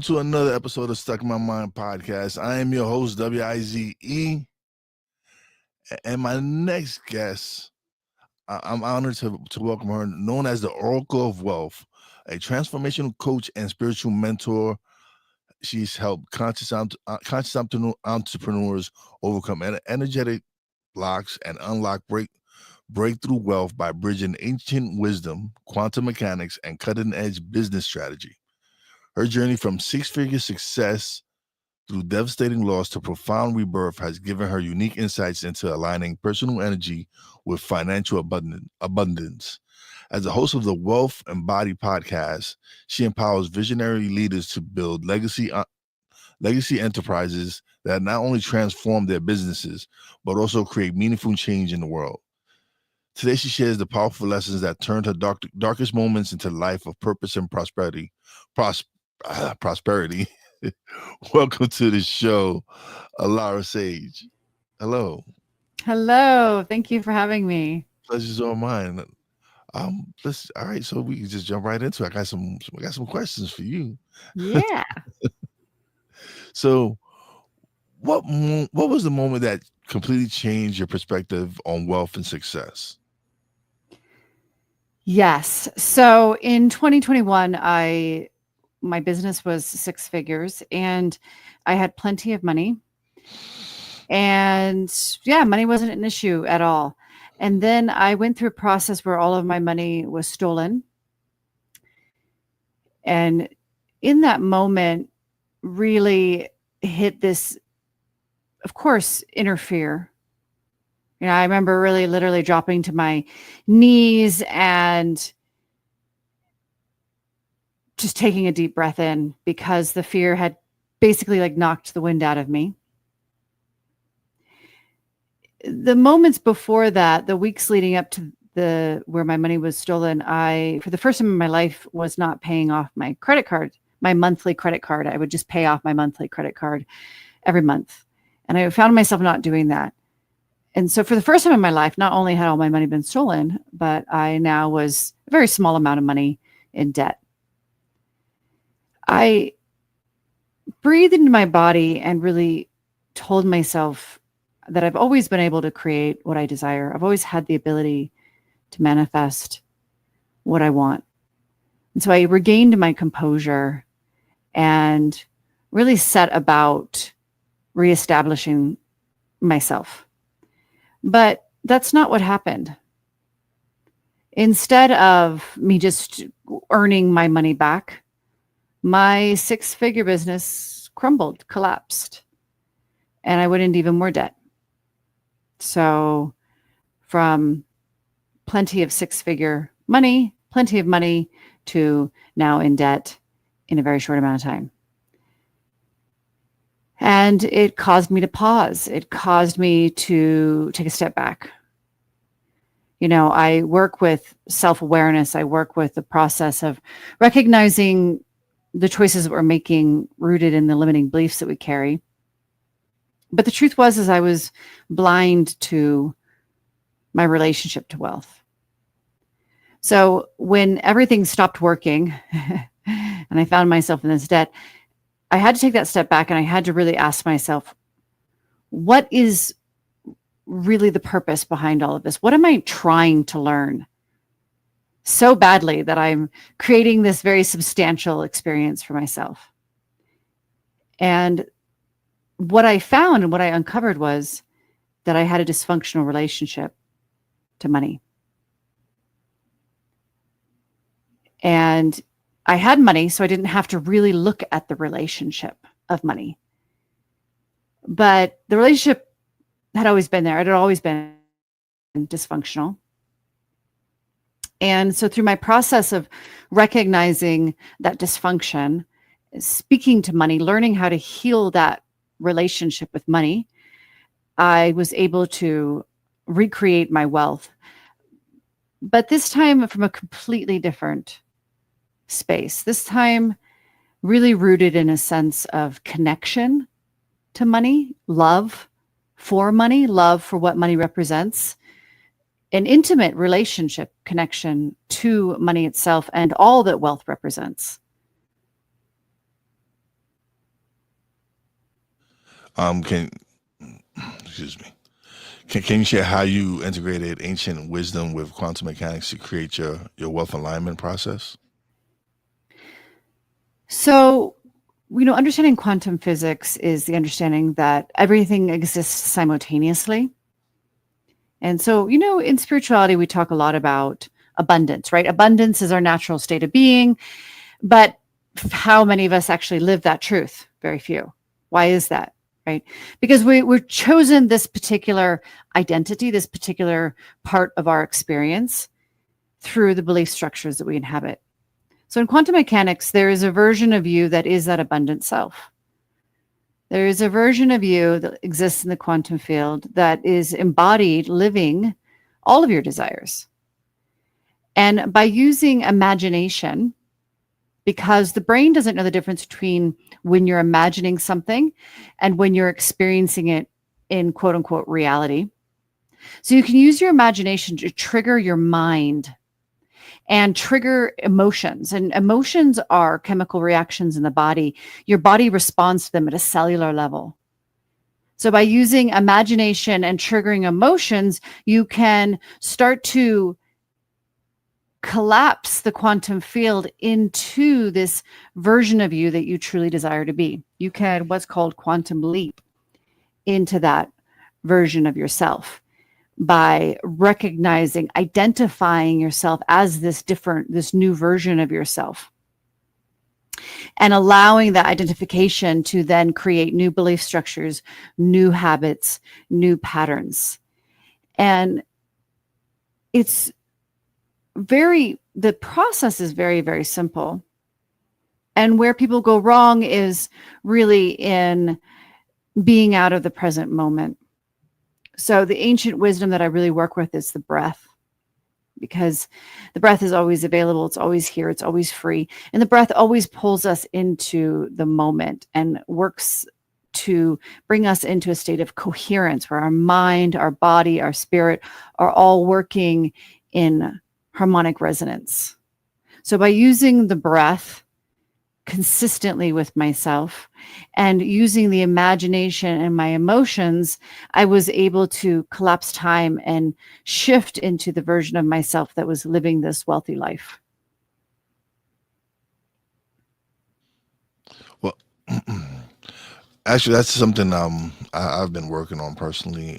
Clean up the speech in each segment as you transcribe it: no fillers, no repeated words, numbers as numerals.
to another episode of Stuck in My Mind podcast. I am your host, Wize, and my next guest, I'm honored to welcome her, known as the Oracle of Wealth, a transformational coach and spiritual mentor. She's helped conscious entrepreneurs overcome energetic blocks and unlock breakthrough wealth by bridging ancient wisdom, quantum mechanics, and cutting-edge business strategy. Her journey from six-figure success through devastating loss to profound rebirth has given her unique insights into aligning personal energy with financial abundance. As the host of the Wealth and Body podcast, she empowers visionary leaders to build legacy enterprises that not only transform their businesses, but also create meaningful change in the world. Today, she shares the powerful lessons that turned her darkest moments into a life of purpose and prosperity. Prosperity. Welcome to the show, Alara Sage. Hello. Hello. Thank you for having me. Pleasure's all mine. All right, so we can just jump right into it. I got some questions for you. Yeah. So, what was the moment that completely changed your perspective on wealth and success? Yes. So in 2021, my business was six figures and I had plenty of money. And yeah, money wasn't an issue at all. And then I went through a process where all of my money was stolen. And in that moment, really hit this, of course, inner fear. You know, I remember really literally dropping to my knees and just taking a deep breath in because the fear had basically like knocked the wind out of me. The moments before that, the weeks leading up to where my money was stolen, I, for the first time in my life, was not paying off my credit card, my monthly credit card. I would just pay off my monthly credit card every month. And I found myself not doing that. And so for the first time in my life, not only had all my money been stolen, but I now was a very small amount of money in debt. I breathed into my body and really told myself that I've always been able to create what I desire. I've always had the ability to manifest what I want. And so I regained my composure and really set about reestablishing myself. But that's not what happened. Instead of me just earning my money back, my six-figure business crumbled, collapsed, and I went into even more debt. So from plenty of six-figure money, plenty of money, to now in debt in a very short amount of time. And it caused me to pause. It caused me to take a step back. You know, I work with self-awareness. I work with the process of recognizing the choices that we're making rooted in the limiting beliefs that we carry. But the truth was, is I was blind to my relationship to wealth. So when everything stopped working and I found myself in this debt, I had to take that step back and I had to really ask myself, what is really the purpose behind all of this? What am I trying to learn so badly that I'm creating this very substantial experience for myself? And what I found and what I uncovered was that I had a dysfunctional relationship to money. And I had money, so I didn't have to really look at the relationship of money. But the relationship had always been there. It had always been dysfunctional. And so through my process of recognizing that dysfunction, speaking to money, learning how to heal that relationship with money, I was able to recreate my wealth. But this time from a completely different space. This time really rooted in a sense of connection to money, love for money, love for what money represents, an intimate relationship connection to money itself and all that wealth represents. Can excuse me. Can you share how you integrated ancient wisdom with quantum mechanics to create your wealth alignment process? So, understanding quantum physics is the understanding that everything exists simultaneously. And so, in spirituality, we talk a lot about abundance, right? Abundance is our natural state of being, but how many of us actually live that truth? Very few. Why is that? Right? Because we're chosen this particular identity, this particular part of our experience through the belief structures that we inhabit. So in quantum mechanics, there is a version of you that is that abundant self. There is a version of you that exists in the quantum field that is embodied, living all of your desires. And by using imagination, because the brain doesn't know the difference between when you're imagining something and when you're experiencing it in quote unquote reality. So you can use your imagination to trigger your mind and trigger emotions. And emotions are chemical reactions in the body. Your body responds to them at a cellular level. So by using imagination and triggering emotions, you can start to collapse the quantum field into this version of you that you truly desire to be. You can what's called quantum leap into that version of yourself by recognizing, identifying yourself as this new version of yourself, and allowing that identification to then create new belief structures, new habits, new patterns. And the process is very, very simple. And where people go wrong is really in being out of the present moment. So the ancient wisdom that I really work with is the breath, because the breath is always available. It's always here. It's always free. And the breath always pulls us into the moment and works to bring us into a state of coherence where our mind, our body, our spirit are all working in harmonic resonance. So by using the breath consistently with myself and using the imagination and my emotions, I was able to collapse time and shift into the version of myself that was living this wealthy life. Well, actually, that's something I've been working on personally.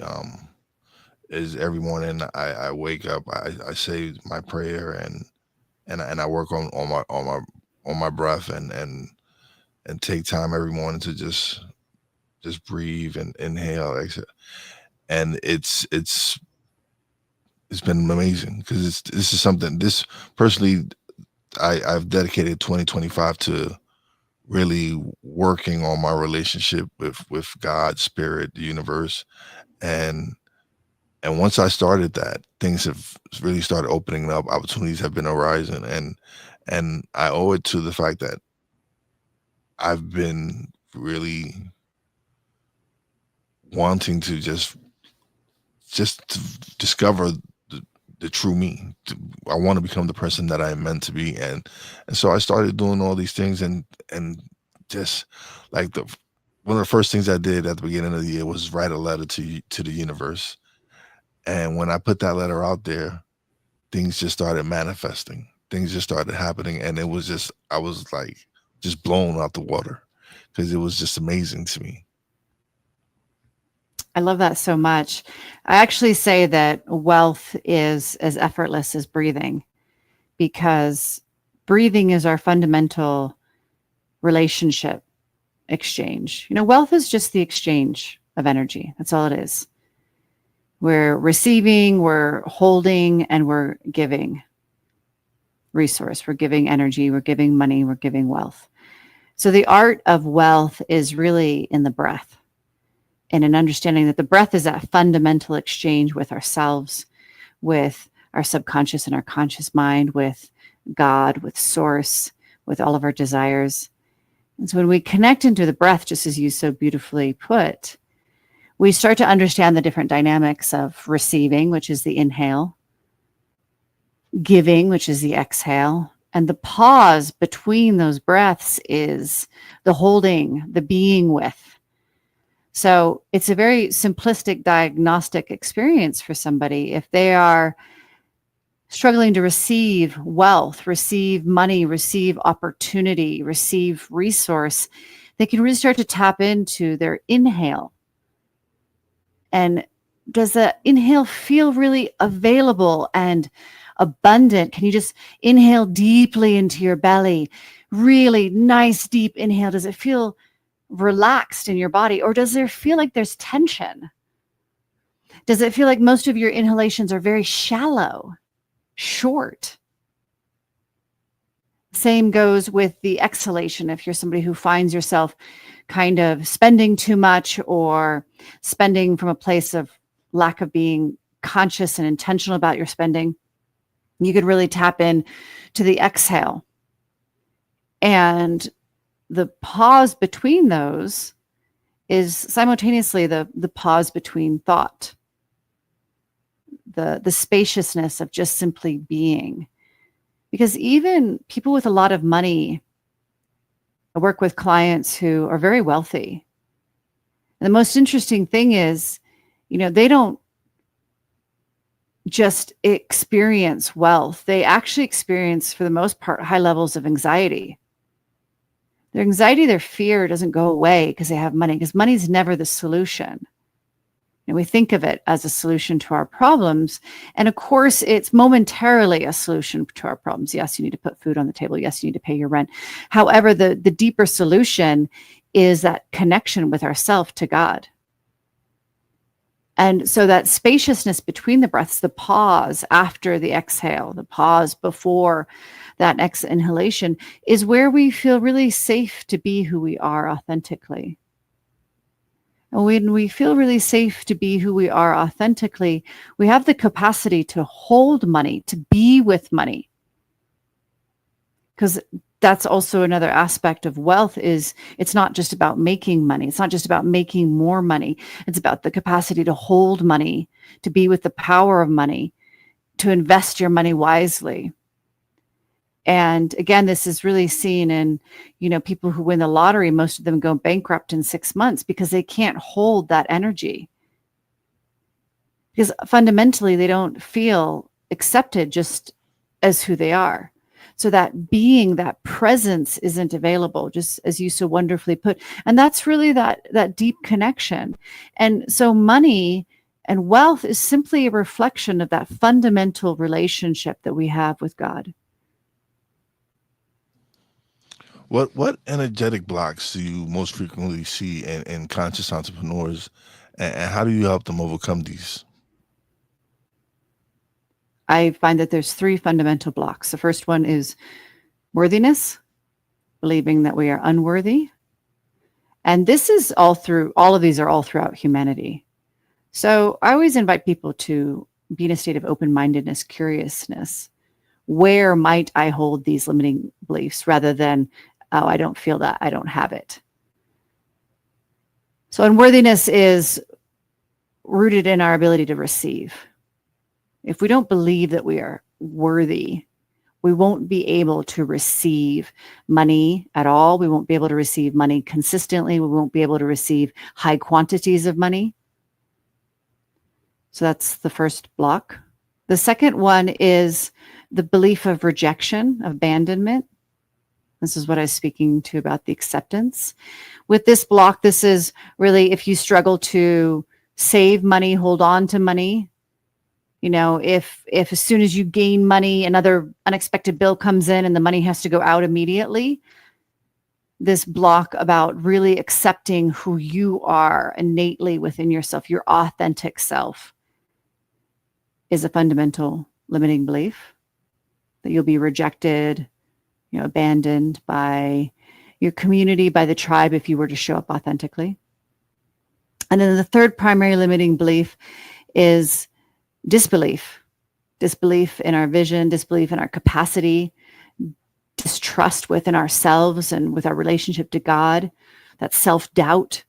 Is every morning I wake up, I say my prayer, and I work on my breath, and take time every morning to just breathe and inhale, exhale. And it's been amazing because this is something, this personally, I've dedicated 2025 to really working on my relationship with God, spirit, the universe. And and once I started that, things have really started opening up. Opportunities have been arising, and I owe it to the fact that I've been really wanting to just to discover the, the true me. I want to become the person that I am meant to be, and so I started doing all these things, and just like the one of the first things I did at the beginning of the year was write a letter to the universe. And when I put that letter out there, things just started manifesting. Things just started happening, and it was just, I was like just blown out the water because it was just amazing to me. I love that so much. I actually say that wealth is as effortless as breathing, because breathing is our fundamental relationship exchange. Wealth is just the exchange of energy. That's all it is. We're receiving, we're holding, and we're giving resource. We're giving energy, we're giving money, we're giving wealth. So the art of wealth is really in the breath, and an understanding that the breath is that fundamental exchange with ourselves, with our subconscious and our conscious mind, with God, with source, with all of our desires. And so when we connect into the breath, just as you so beautifully put, we start to understand the different dynamics of receiving, which is the inhale, giving, which is the exhale, and the pause between those breaths is the holding, the being with. So it's a very simplistic diagnostic experience for somebody. If they are struggling to receive wealth, receive money, receive opportunity, receive resource, they can really start to tap into their inhale. And does the inhale feel really available and abundant? Can you just inhale deeply into your belly? Really nice, deep inhale. Does it feel relaxed in your body, or does there feel like there's tension? Does it feel like most of your inhalations are very shallow, short? Same goes with the exhalation. If you're somebody who finds yourself kind of spending too much or spending from a place of lack of being conscious and intentional about your spending, you could really tap in to the exhale. And the pause between those is simultaneously the pause between thought, the spaciousness of just simply being. Because even people with a lot of money, I work with clients who are very wealthy. And the most interesting thing is, they don't just experience wealth. They actually experience, for the most part, high levels of anxiety. Their anxiety, their fear doesn't go away because they have money, because money is never the solution. And we think of it as a solution to our problems. And of course, it's momentarily a solution to our problems. Yes, you need to put food on the table. Yes, you need to pay your rent. However, the deeper solution is that connection with ourself to God. And so that spaciousness between the breaths, the pause after the exhale, the pause before that next inhalation, is where we feel really safe to be who we are authentically. And when we feel really safe to be who we are authentically, we have the capacity to hold money, to be with money. Because that's also another aspect of wealth, is it's not just about making money. It's not just about making more money. It's about the capacity to hold money, to be with the power of money, to invest your money wisely. And again, this is really seen in, people who win the lottery. Most of them go bankrupt in 6 months because they can't hold that energy. Because fundamentally, they don't feel accepted just as who they are. So that being, that presence isn't available, just as you so wonderfully put. And that's really that deep connection. And so money and wealth is simply a reflection of that fundamental relationship that we have with God. What energetic blocks do you most frequently see in conscious entrepreneurs, and how do you help them overcome these? I find that there's 3 fundamental blocks. The first one is worthiness, believing that we are unworthy. And this is all of these are all throughout humanity. So I always invite people to be in a state of open-mindedness, curiousness. Where might I hold these limiting beliefs, rather than, oh, I don't feel that, I don't have it. So unworthiness is rooted in our ability to receive. If we don't believe that we are worthy, we won't be able to receive money at all. We won't be able to receive money consistently. We won't be able to receive high quantities of money. So that's the first block. The second one is the belief of rejection, abandonment. This is what I was speaking to about the acceptance. With this block, this is really if you struggle to save money, hold on to money. If as soon as you gain money, another unexpected bill comes in and the money has to go out immediately, this block about really accepting who you are innately within yourself, your authentic self, is a fundamental limiting belief that you'll be rejected, abandoned by your community, by the tribe, if you were to show up authentically. And then the third primary limiting belief is disbelief in our vision, disbelief in our capacity, distrust within ourselves and with our relationship to God, that self-doubt.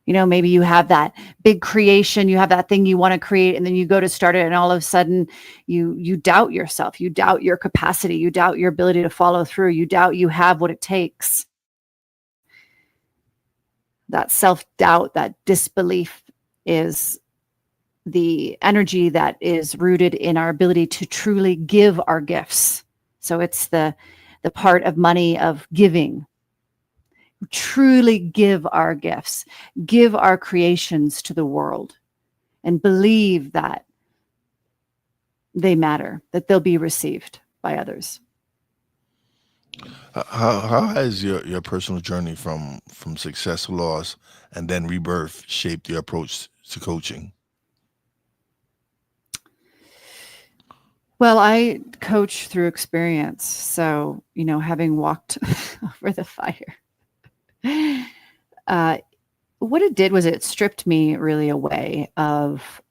Maybe you have that big creation, you have that thing you want to create, and then you go to start it, and all of a sudden you doubt yourself, you doubt your capacity, you doubt your ability to follow through, you doubt you have what it takes. that self-doubt, that disbelief is the energy that is rooted in our ability to truly give our gifts. So it's the part of money of giving. Truly give our gifts, give our creations to the world, and believe that they matter, that they'll be received by others. How has your personal journey from success to loss and then rebirth shaped your approach to coaching? Well, I coach through experience. So, having walked over the fire, what it did was it stripped me really away of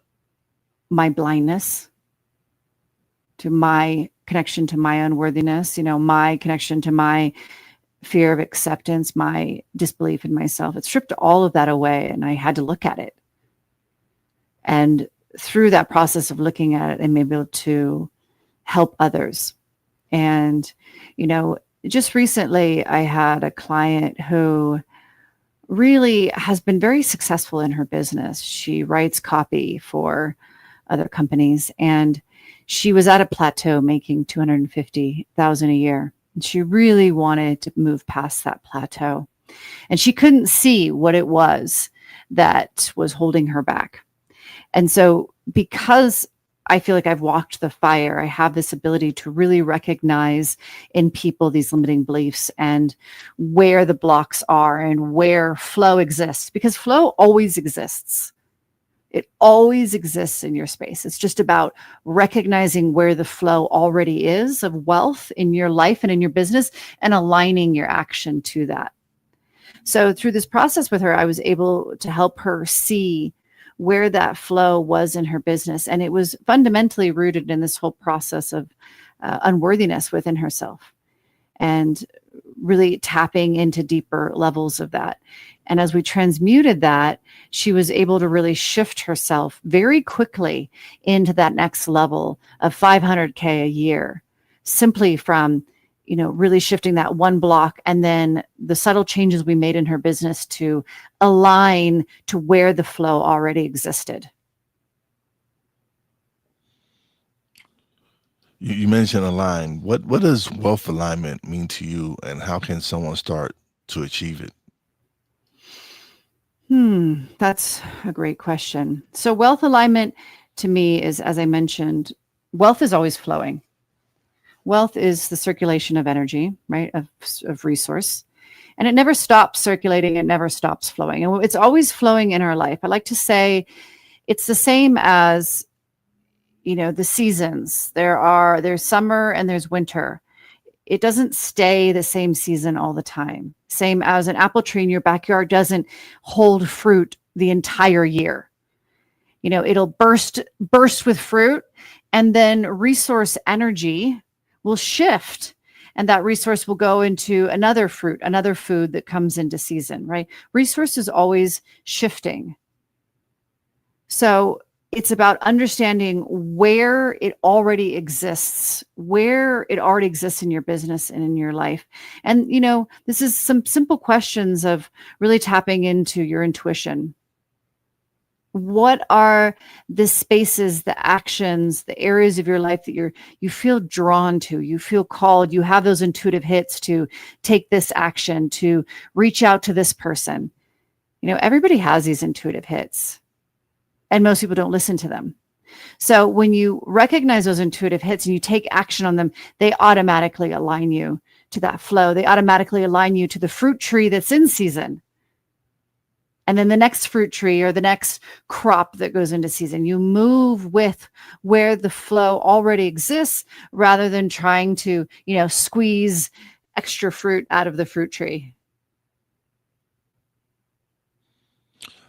my blindness to my connection to my unworthiness, my connection to my fear of acceptance, my disbelief in myself. It stripped all of that away, and I had to look at it. And through that process of looking at it, I'm able to help others. And, just recently I had a client who really has been very successful in her business. She writes copy for other companies, and she was at a plateau making $250,000 a year. And she really wanted to move past that plateau. And she couldn't see what it was that was holding her back. And so because I feel like I've walked the fire, I have this ability to really recognize in people these limiting beliefs and where the blocks are and where flow exists, because flow always exists. It always exists in your space. It's just about recognizing where the flow already is of wealth in your life and in your business and aligning your action to that. So through this process with her, I was able to help her see where that flow was in her business. And it was fundamentally rooted in this whole process of unworthiness within herself and really tapping into deeper levels of that. And as we transmuted that, she was able to really shift herself very quickly into that next level of $500K a year, simply from, really shifting that one block and then the subtle changes we made in her business to align to where the flow already existed. You mentioned align. What does wealth alignment mean to you, and how can someone start to achieve it? That's a great question. So wealth alignment to me is, as I mentioned, wealth is always flowing. Wealth is the circulation of energy, right? Of resource. And it never stops circulating. It never stops flowing. And it's always flowing in our life. I like to say it's the same as, the seasons. There's summer and there's winter. It doesn't stay the same season all the time. Same as an apple tree in your backyard doesn't hold fruit the entire year. It'll burst with fruit, and then resource energy will shift, and that resource will go into another fruit, another food that comes into season, right? Resource is always shifting. So it's about understanding where it already exists in your business and in your life. And, this is some simple questions of really tapping into your intuition. What are the spaces, the actions, the areas of your life that you feel drawn to, you feel called, you have those intuitive hits to take this action, to reach out to this person? Everybody has these intuitive hits, and most people don't listen to them. So when you recognize those intuitive hits and you take action on them, they automatically align you to that flow. They automatically align you to the fruit tree that's in season. And then the next fruit tree or the next crop that goes into season. You move with where the flow already exists rather than trying to, squeeze extra fruit out of the fruit tree.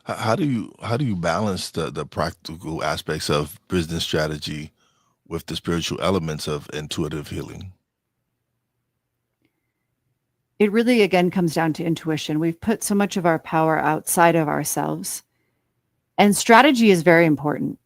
How do you balance the practical aspects of business strategy with the spiritual elements of intuitive healing? It really, again, comes down to intuition. We've put so much of our power outside of ourselves. And strategy is very important.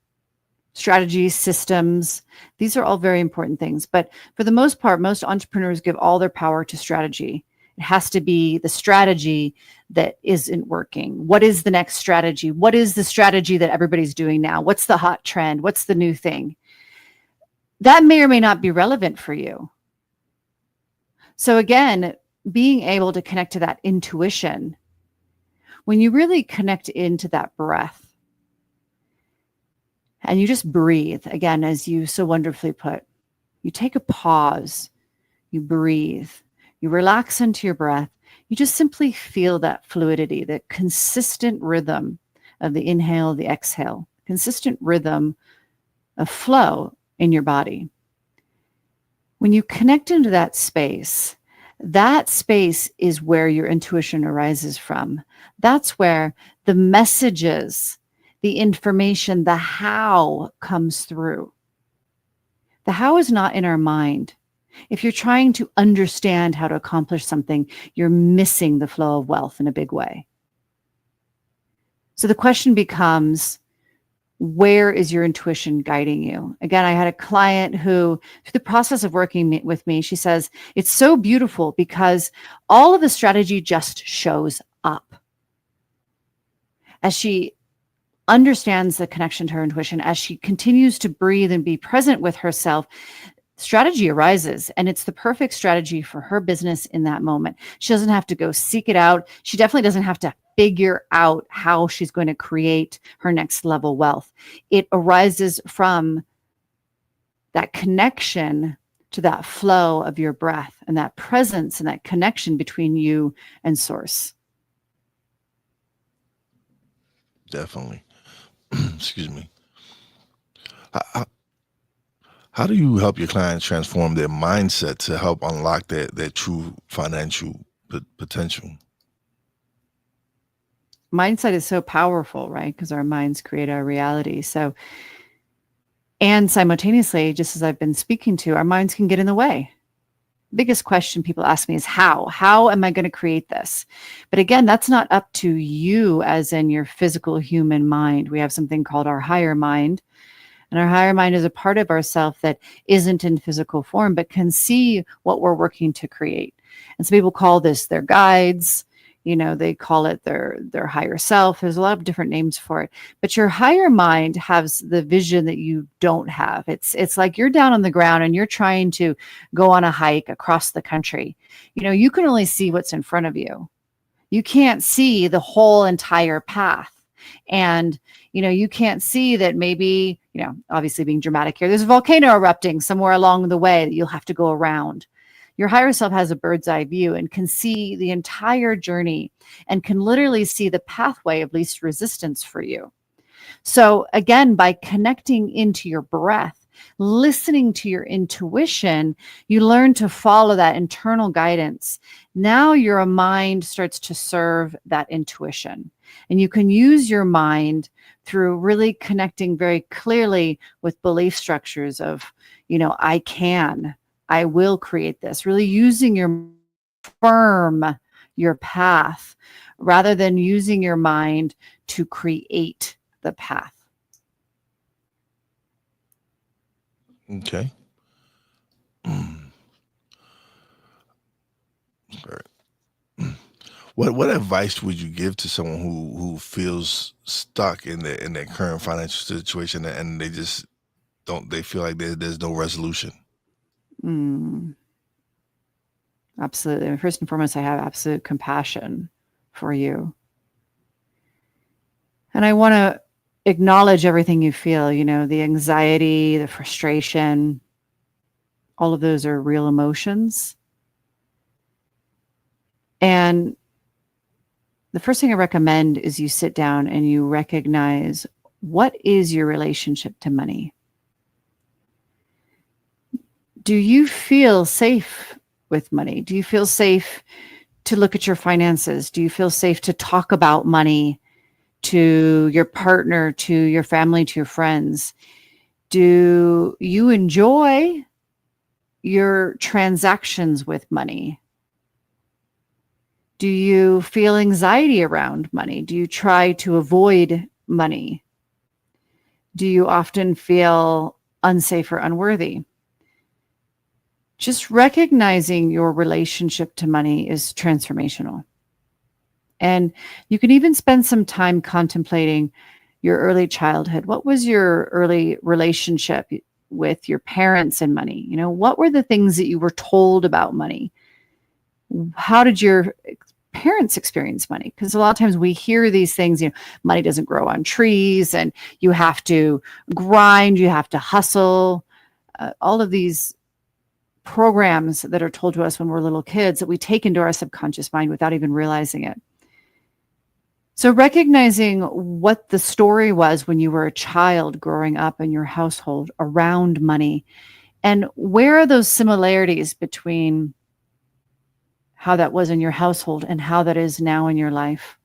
Strategy, systems, these are all very important things. But for the most part, most entrepreneurs give all their power to strategy. It has to be the strategy that isn't working? What is the next strategy? What is the strategy that everybody's doing now? What's the hot trend? What's the new thing? That may or may not be relevant for you. So again, being able to connect to that intuition, when you really connect into that breath and you just breathe, again, as you so wonderfully put, you take a pause, you breathe, you relax into your breath, you just simply feel that fluidity, that consistent rhythm of the inhale, the exhale, consistent rhythm of flow in your body. When you connect into that space is where your intuition arises from. That's where the messages, the information, the how comes through. The how is not in our mind. If you're trying to understand how to accomplish something, you're missing the flow of wealth in a big way. So the question becomes, where is your intuition guiding you? Again, I had a client who, through the process of working with me, she says, it's so beautiful because all of the strategy just shows up. As she understands the connection to her intuition, as she continues to breathe and be present with herself, strategy arises, and it's the perfect strategy for her business in that moment. She doesn't have to go seek it out. She definitely doesn't have to figure out how she's going to create her next level wealth. It arises from that connection to that flow of your breath and that presence and that connection between you and source. Definitely. Excuse me. How do you help your clients transform their mindset to help unlock their true financial potential? Mindset is so powerful, right? Because our minds create our reality. So, and simultaneously, just as I've been speaking to, our minds can get in the way. Biggest question people ask me is how am I going to create this? But again, that's not up to you as in your physical human mind. We have something called our higher mind. And our higher mind is a part of ourself that isn't in physical form, but can see what we're working to create. And some people call this their guides. They call it their higher self. There's a lot of different names for it. But your higher mind has the vision that you don't have. It's like you're down on the ground and you're trying to go on a hike across the country. You can only see what's in front of you. You can't see the whole entire path. And, you can't see that maybe, obviously being dramatic here, there's a volcano erupting somewhere along the way that you'll have to go around. Your higher self has a bird's eye view and can see the entire journey and can literally see the pathway of least resistance for you. So again, by connecting into your breath, listening to your intuition, you learn to follow that internal guidance. Now your mind starts to serve that intuition. And you can use your mind through really connecting very clearly with belief structures of, I will create this, really using your firm your path rather than using your mind to create the path. Okay. What advice would you give to someone who feels stuck in their current financial situation and they feel like there's no resolution? Absolutely. First and foremost, I have absolute compassion for you. And I want to acknowledge everything you feel, the anxiety, the frustration, all of those are real emotions. And the first thing I recommend is you sit down and you recognize, what is your relationship to money? Do you feel safe with money? Do you feel safe to look at your finances? Do you feel safe to talk about money to your partner, to your family, to your friends? Do you enjoy your transactions with money? Do you feel anxiety around money? Do you try to avoid money? Do you often feel unsafe or unworthy? Just recognizing your relationship to money is transformational. And you can even spend some time contemplating your early childhood. What was your early relationship with your parents and money? What were the things that you were told about money? How did your parents experience money? Because a lot of times we hear these things, money doesn't grow on trees and you have to grind, you have to hustle, all of these programs that are told to us when we're little kids that we take into our subconscious mind without even realizing it. So recognizing what the story was when you were a child growing up in your household around money, and where are those similarities between how that was in your household and how that is now in your life.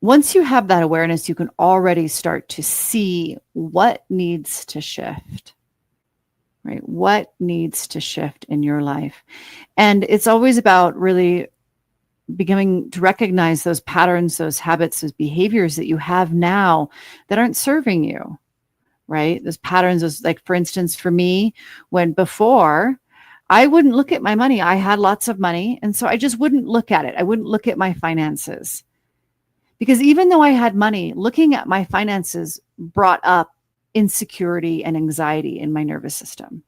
Once you have that awareness, you can already start to see what needs to shift, right? What needs to shift in your life. And it's always about really beginning to recognize those patterns, those habits, those behaviors that you have now that aren't serving you, right? Those patterns, those, like, for instance, for me, when before I wouldn't look at my money, I had lots of money. And so I just wouldn't look at it. I wouldn't look at my finances. Because even though I had money, looking at my finances brought up insecurity and anxiety in my nervous system.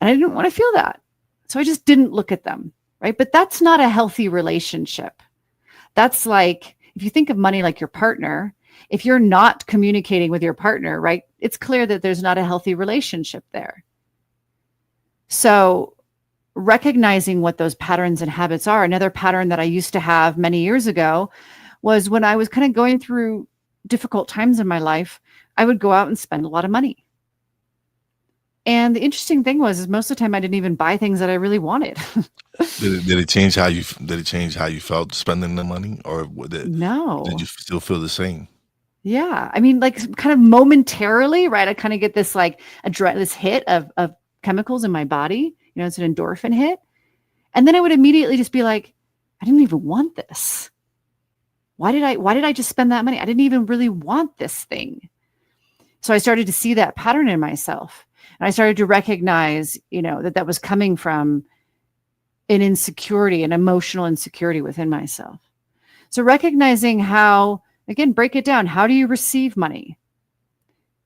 And I didn't want to feel that. So I just didn't look at them, right? But that's not a healthy relationship. That's like, if you think of money like your partner, if you're not communicating with your partner, right, it's clear that there's not a healthy relationship there. So recognizing what those patterns and habits are. Another pattern that I used to have many years ago was when I was kind of going through difficult times in my life, I would go out and spend a lot of money. And the interesting thing was, is most of the time I didn't even buy things that I really wanted. Did it change how you felt spending the money, or No. did you still feel the same? Yeah. I mean, like, kind of momentarily, right? I kind of get this like this hit of chemicals in my body. It's an endorphin hit. And then I would immediately just be like, I didn't even want this. Why did I just spend that money? I didn't even really want this thing. So I started to see that pattern in myself. And I started to recognize, that was coming from an insecurity, an emotional insecurity within myself. So recognizing how, again, break it down. How do you receive money?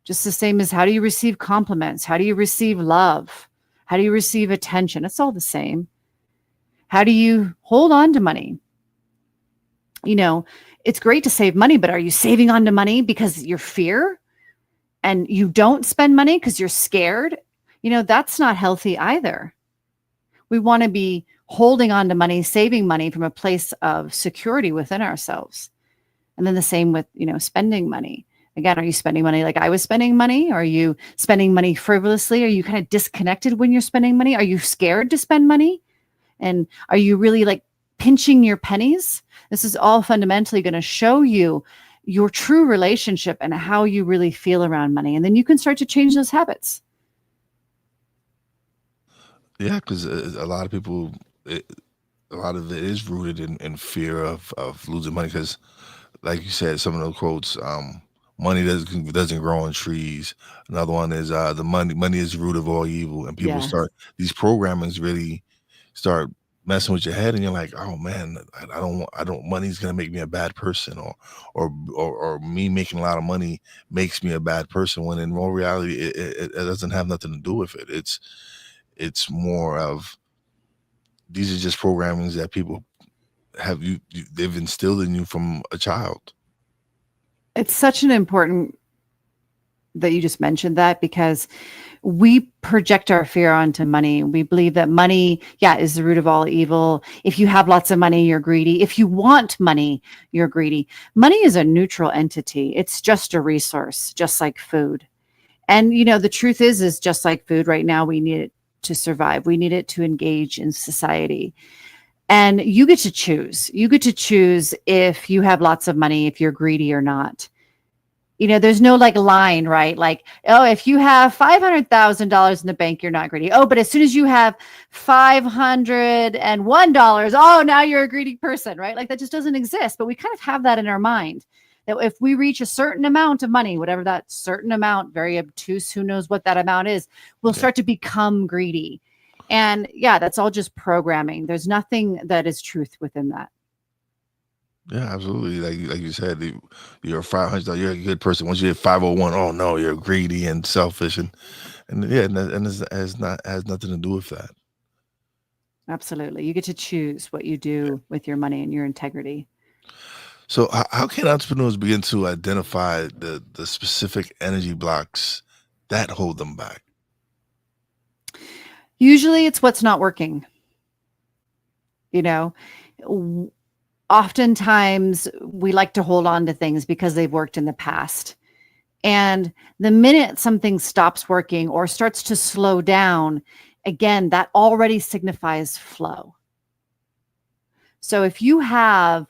Just the same as how do you receive compliments? How do you receive love? How do you receive attention? It's all the same. How do you hold on to money? It's great to save money, but are you saving on to money because you're fear and you don't spend money because you're scared? That's not healthy either. We want to be holding on to money, saving money from a place of security within ourselves. And then the same with, spending money. Again, are you spending money like I was spending money? Are you spending money frivolously? Are you kind of disconnected when you're spending money? Are you scared to spend money? And are you really like pinching your pennies? This is all fundamentally going to show you your true relationship and how you really feel around money. And then you can start to change those habits. Yeah, because a lot of people, a lot of it is rooted in fear of losing money. Because, like you said, some of those quotes, money doesn't grow on trees. Another one is the money is the root of all evil, and people Yes. start these programmings really start messing with your head, and you're like, oh man, I don't money's gonna make me a bad person, or me making a lot of money makes me a bad person, when in real reality it doesn't have nothing to do with it. It's more of, these are just programmings that people have they've instilled in you from a child. It's such an important that you just mentioned that, because we project our fear onto money. We believe that money, is the root of all evil. If you have lots of money, you're greedy. If you want money, you're greedy. Money is a neutral entity. It's just a resource, just like food. And, the truth is just like food right now, we need it to survive. We need it to engage in society. And you get to choose. You get to choose if you have lots of money, if you're greedy or not. There's no like line, right? Like, oh, if you have $500,000 in the bank, you're not greedy. Oh, but as soon as you have $501, oh, now you're a greedy person, right? Like, that just doesn't exist. But we kind of have that in our mind, that if we reach a certain amount of money, whatever that certain amount, very obtuse, who knows what that amount is, we'll start to become greedy. And yeah, that's all just programming. There's nothing that is truth within that. Yeah, absolutely. Like you said, you're a $500. You're a good person. Once you hit 501, oh no, you're greedy and selfish, and yeah, and it has nothing to do with that. Absolutely. You get to choose what you do with your money and your integrity. So how can entrepreneurs begin to identify the specific energy blocks that hold them back? Usually it's what's not working. You know, oftentimes we like to hold on to things because they've worked in the past. And the minute something stops working or starts to slow down, again, that already signifies flow. So if you have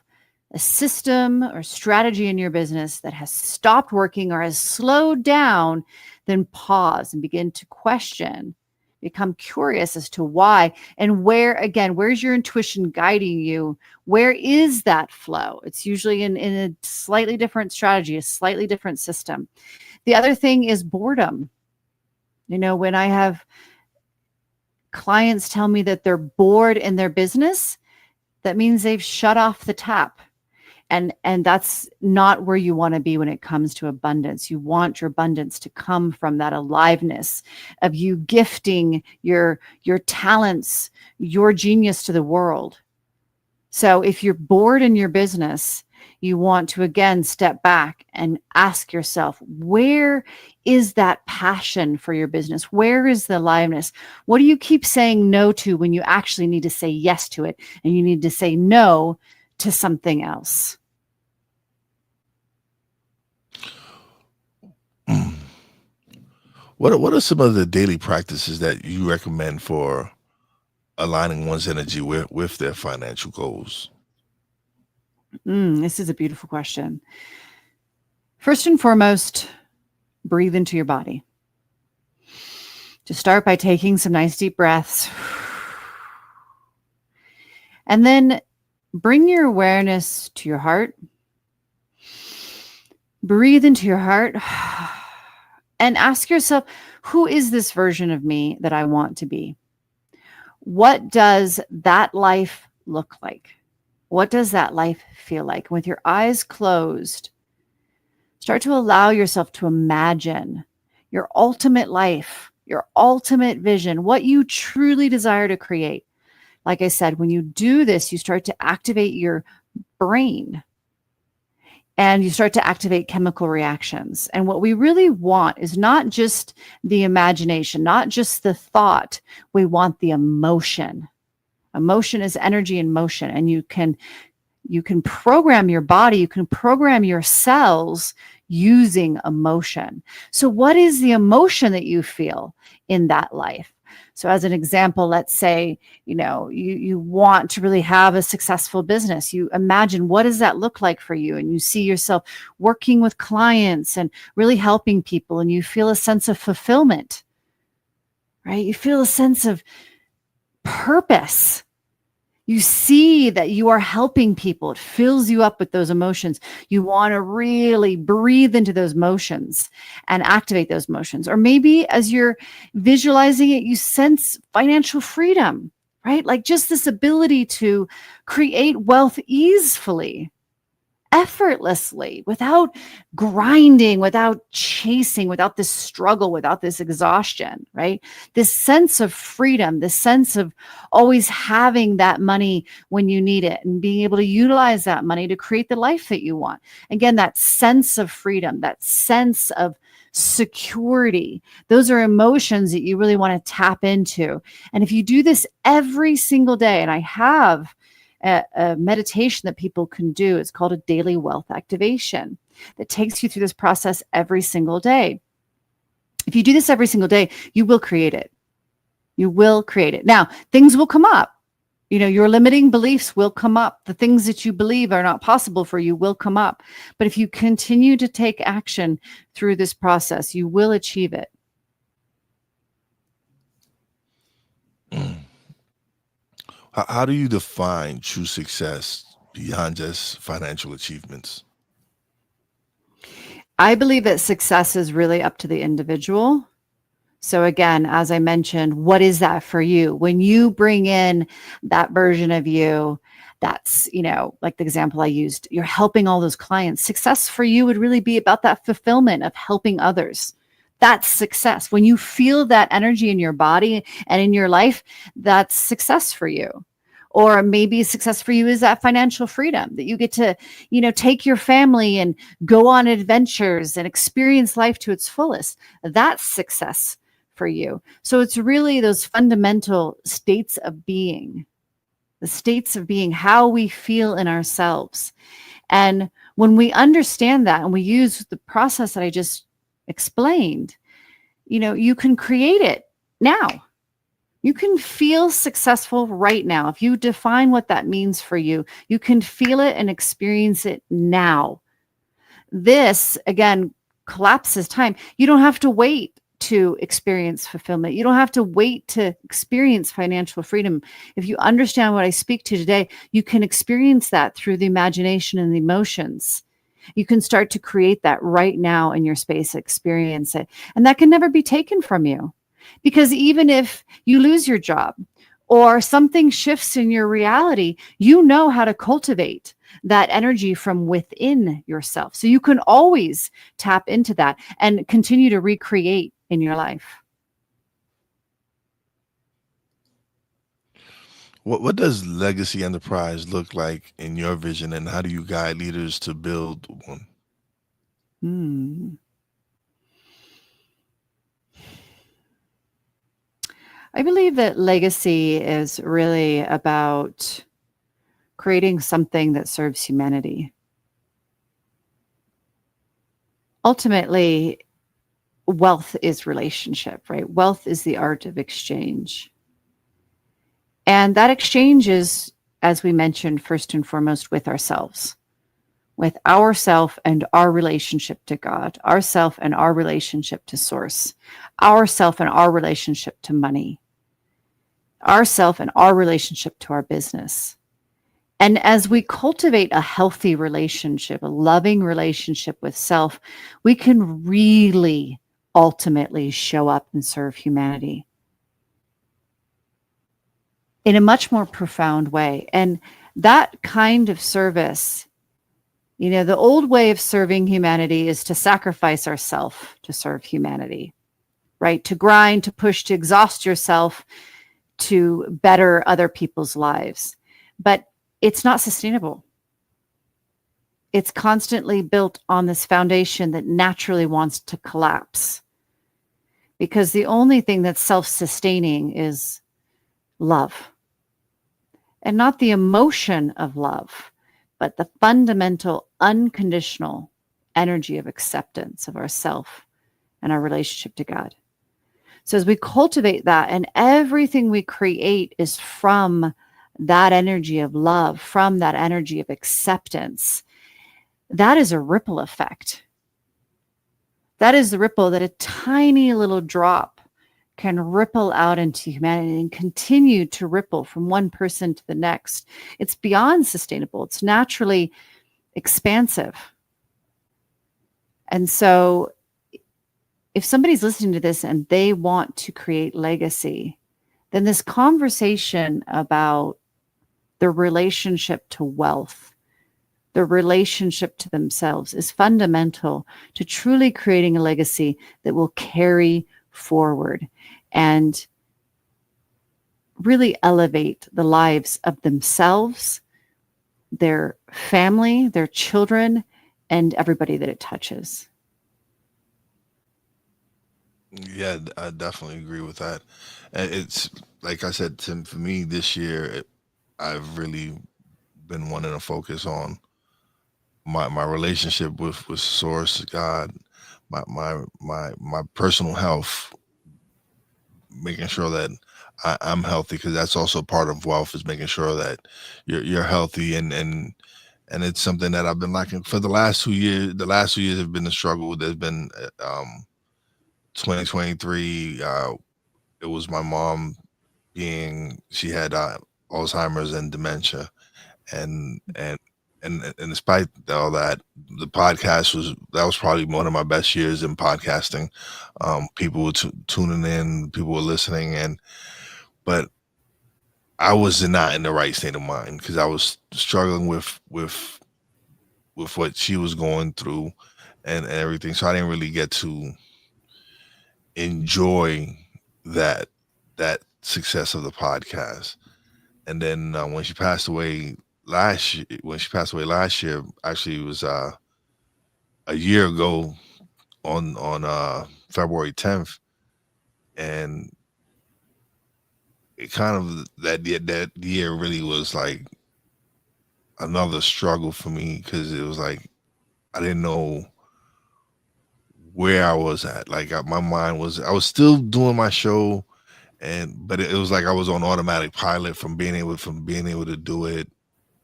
a system or strategy in your business that has stopped working or has slowed down, then pause and begin to question, become curious as to why and where. Again, where's your intuition guiding you? Where is that flow? It's usually in a slightly different strategy, a slightly different system. The other thing is boredom. When I have clients tell me that they're bored in their business, that means they've shut off the tap. And that's not where you want to be when it comes to abundance. You want your abundance to come from that aliveness of you gifting your talents, your genius to the world. So if you're bored in your business, you want to again step back and ask yourself, where is that passion for your business? Where is the aliveness? What do you keep saying no to when you actually need to say yes to it and you need to say no to something else? What are some of the daily practices that you recommend for aligning one's energy with their financial goals? This is a beautiful question. First and foremost, breathe into your body. Just start by taking some nice deep breaths. And then bring your awareness to your heart. Breathe into your heart and ask yourself, who is this version of me that I want to be? What does that life look like? What does that life feel like? With your eyes closed, start to allow yourself to imagine your ultimate life, your ultimate vision, what you truly desire to create. Like I said, when you do this, you start to activate your brain and you start to activate chemical reactions. And what we really want is not just the imagination, not just the thought. We want the emotion. Emotion is energy in motion, and you can program your body, you can program your cells using emotion. So what is the emotion that you feel in that life? So as an example, let's say, you want to really have a successful business. You imagine, what does that look like for you? And you see yourself working with clients and really helping people, and you feel a sense of fulfillment, right? You feel a sense of purpose. You see that you are helping people. It fills you up with those emotions. You want to really breathe into those emotions and activate those emotions. Or maybe as you're visualizing it, you sense financial freedom, right? Like just this ability to create wealth easily, effortlessly, without grinding, without chasing, without this struggle, without this exhaustion, right? This sense of freedom, this sense of always having that money when you need it and being able to utilize that money to create the life that you want. Again, that sense of freedom, that sense of security, those are emotions that you really want to tap into. And if you do this every single day, and I have a meditation that people can do. It's called a daily wealth activation that takes you through this process every single day. If you do this every single day, you will create it. You will create it. Now, things will come up. Your limiting beliefs will come up. The things that you believe are not possible for you will come up. But if you continue to take action through this process, you will achieve it. How do you define true success beyond just financial achievements? I believe that success is really up to the individual. So again, as I mentioned, what is that for you? When you bring in that version of you, that's, like the example I used, you're helping all those clients. Success for you would really be about that fulfillment of helping others. That's success. When you feel that energy in your body and in your life, that's success for you. Or maybe success for you is that financial freedom that you get to, take your family and go on adventures and experience life to its fullest. That's success for you. So it's really those fundamental states of being, the states of being, how we feel in ourselves. And when we understand that and we use the process that I just explained, you can create it now. You can feel successful right now. If you define what that means for you, you can feel it and experience it now. This, again, collapses time. You don't have to wait to experience fulfillment. You don't have to wait to experience financial freedom. If you understand what I speak to today, you can experience that through the imagination and the emotions. You can start to create that right now in your space, experience it. And that can never be taken from you. Because even if you lose your job or something shifts in your reality, you know how to cultivate that energy from within yourself. So you can always tap into that and continue to recreate in your life. What does legacy enterprise look like in your vision, and how do you guide leaders to build one? Hmm. I believe that legacy is really about creating something that serves humanity. Ultimately, wealth is relationship, right? Wealth is the art of exchange. And that exchange is, as we mentioned, first and foremost with ourself and our relationship to God, ourself and our relationship to source, ourself and our relationship to money, ourself and our relationship to our business. And as we cultivate a healthy relationship, a loving relationship with self, we can really ultimately show up and serve humanity in a much more profound way. And that kind of service, the old way of serving humanity is to sacrifice ourselves to serve humanity, right? To grind, to push, to exhaust yourself to better other people's lives. But it's not sustainable. It's constantly built on this foundation that naturally wants to collapse. Because the only thing that's self-sustaining is love. And not the emotion of love, but the fundamental, unconditional energy of acceptance of ourself and our relationship to God. So as we cultivate that, and everything we create is from that energy of love, from that energy of acceptance, that is a ripple effect. That is the ripple that a tiny little drop can ripple out into humanity and continue to ripple from one person to the next. It's beyond sustainable. It's naturally expansive. And so if somebody's listening to this and they want to create legacy, then this conversation about the relationship to wealth, the relationship to themselves is fundamental to truly creating a legacy that will carry forward and really elevate the lives of themselves, their family, their children, and everybody that it touches. Yeah, I definitely agree with that. And it's like I said, Tim, for me this year, I've really been wanting to focus on my relationship with Source, God, my personal health, making sure that I'm healthy, because that's also part of wealth, is making sure that you're healthy, and it's something that I've been lacking for the last 2 years. The last 2 years have been a struggle. There's been 2023. It was my mom she had Alzheimer's and dementia, and and despite all that, the podcast was probably one of my best years in podcasting. People were tuning in, people were listening, but I was not in the right state of mind because I was struggling with what she was going through and everything. So I didn't really get to enjoy that that success of the podcast. And then when she passed away last year, actually it was a year ago on February 10th, and it kind of that year really was like another struggle for me because it was like I didn't know where I was at. Like my mind was, I was still doing my show, but it was like I was on automatic pilot from being able to do it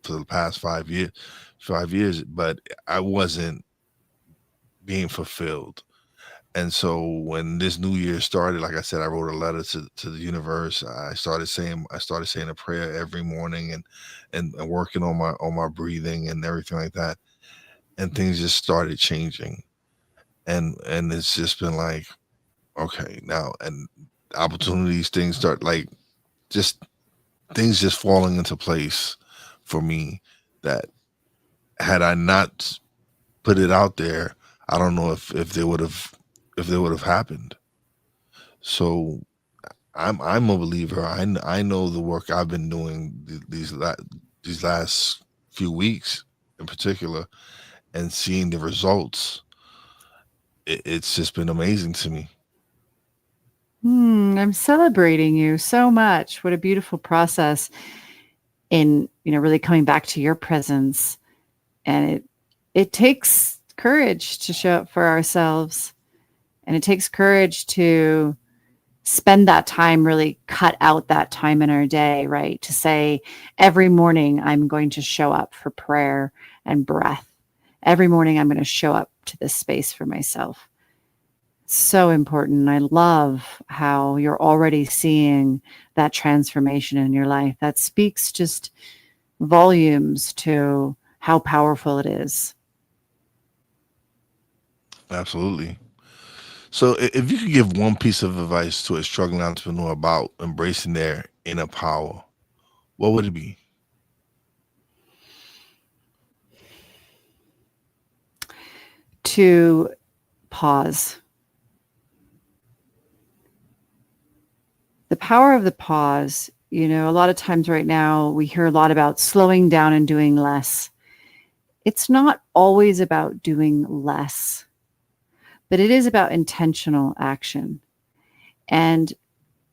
for the past 5 years, but I wasn't being fulfilled. And so when this new year started, like I said, I wrote a letter to the universe. I started saying a prayer every morning and working on my breathing and everything like that. And things just started changing. And it's just been like, okay, now and opportunities, things start like just things just falling into place for me that had I not put it out there, I don't know if they would have happened. So I'm a believer. I know the work I've been doing these last few weeks in particular, and seeing the results. It's just been amazing to me. I'm celebrating you so much. What a beautiful process in, really coming back to your presence. And it takes courage to show up for ourselves. And it takes courage to spend that time, really cut out that time in our day, right? To say every morning I'm going to show up for prayer and breath. Every morning I'm going to show up to this space for myself. So important. I love how you're already seeing that transformation in your life. That speaks just volumes to how powerful it is. Absolutely. So if you could give one piece of advice to a struggling entrepreneur about embracing their inner power, what would it be? To pause. The power of the pause. A lot of times right now we hear a lot about slowing down and doing less. It's not always about doing less, but it is about intentional action. And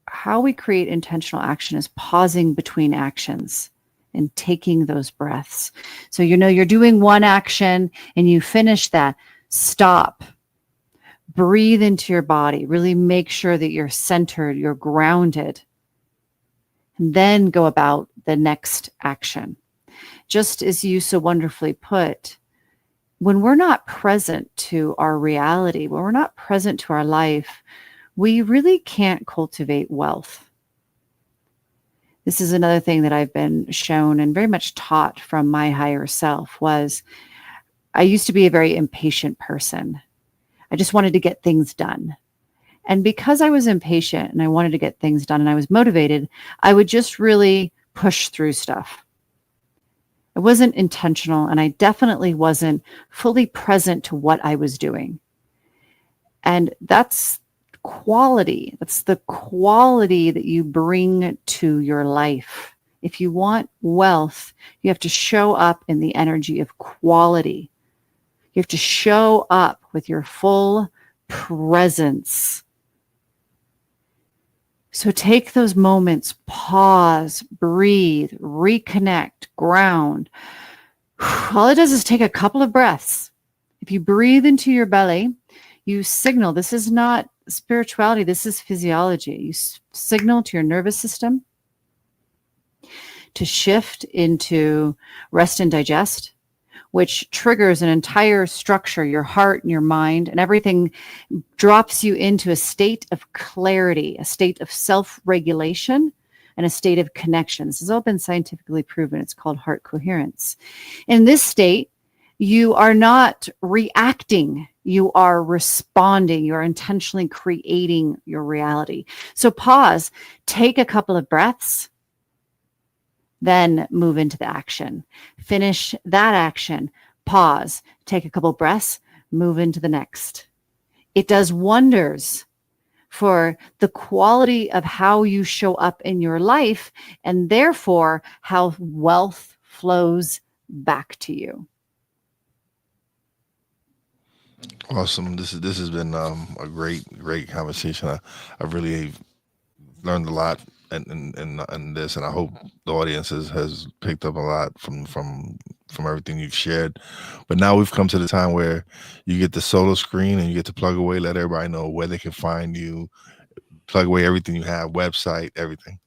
how we create intentional action is pausing between actions and taking those breaths. So, you're doing one action and you finish that. Stop. Breathe into your body. Really make sure that you're centered, you're grounded. And then go about the next action. Just as you so wonderfully put, when we're not present to our reality, when we're not present to our life, we really can't cultivate wealth. This is another thing that I've been shown and very much taught from my higher self was I used to be a very impatient person. I just wanted to get things done. And because I was impatient and I wanted to get things done and I was motivated, I would just really push through stuff. I wasn't intentional and I definitely wasn't fully present to what I was doing. And that's quality. That's the quality that you bring to your life. If you want wealth, you have to show up in the energy of quality. You have to show up with your full presence. So take those moments, pause, breathe, reconnect, ground. All it does is take a couple of breaths. If you breathe into your belly, you signal, this is not spirituality, this is physiology. You signal to your nervous system to shift into rest and digest, which triggers an entire structure, your heart and your mind, and everything drops you into a state of clarity, a state of self-regulation, and a state of connection. This has all been scientifically proven. It's called heart coherence. In this state, you are not reacting, you are responding, you are intentionally creating your reality. So pause, take a couple of breaths, then move into the action. Finish that action, pause, take a couple breaths, move into the next. It does wonders for the quality of how you show up in your life, and therefore how wealth flows back to you. Awesome. This has been a great conversation. I really learned a lot and this, and I hope the audience has picked up a lot from everything you've shared. But now we've come to the time where you get the solo screen and you get to plug away, let everybody know where they can find you, plug away everything you have, website, everything.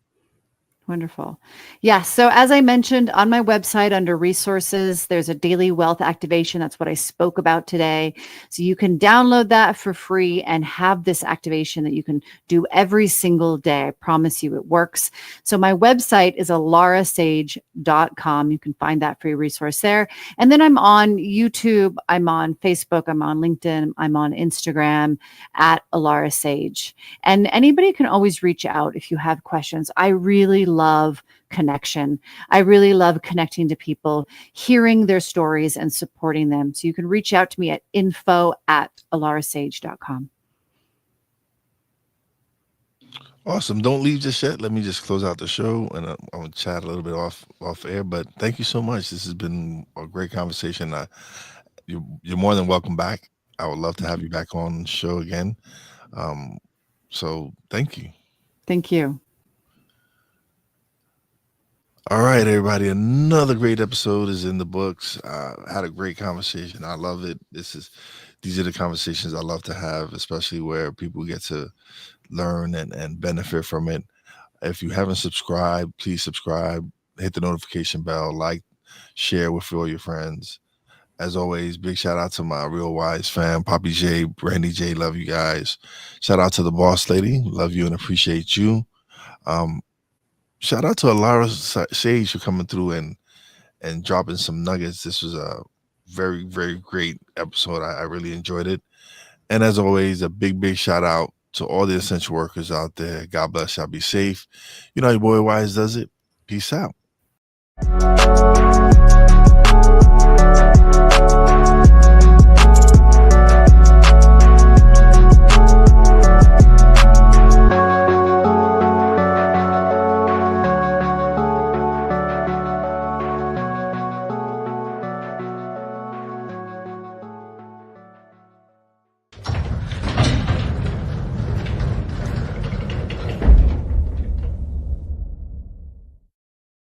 Wonderful. Yes. So as I mentioned on my website under resources, there's a daily wealth activation. That's what I spoke about today. So you can download that for free and have this activation that you can do every single day. I promise you it works. So my website is alarasage.com. You can find that free resource there. And then I'm on YouTube. I'm on Facebook. I'm on LinkedIn. I'm on Instagram at Alara Sage. And anybody can always reach out if you have questions. I really love connection. I really love connecting to people, hearing their stories and supporting them. So you can reach out to me at info@alarasage.com. Awesome. Don't leave just yet. Let me just close out the show, and I'm gonna chat a little bit off air. But thank you so much. This has been a great conversation. You're more than welcome back. I would love to have you back on the show again. So thank you. Thank you. All right, everybody. Another great episode is in the books. Had a great conversation. I love it. These are the conversations I love to have, especially where people get to learn and benefit from it. If you haven't subscribed, please subscribe. Hit the notification bell, like, share with all your friends. As always, big shout out to my Real Wise fam, Poppy J, Brandy J. Love you guys. Shout out to the boss lady. Love you and appreciate you. Shout out to Alara Sage for coming through and dropping some nuggets. This was a very, very great episode. I really enjoyed it. And as always, a big shout out to all the essential workers out there. God bless y'all. Be safe. You know how your boy Wise does it. Peace out.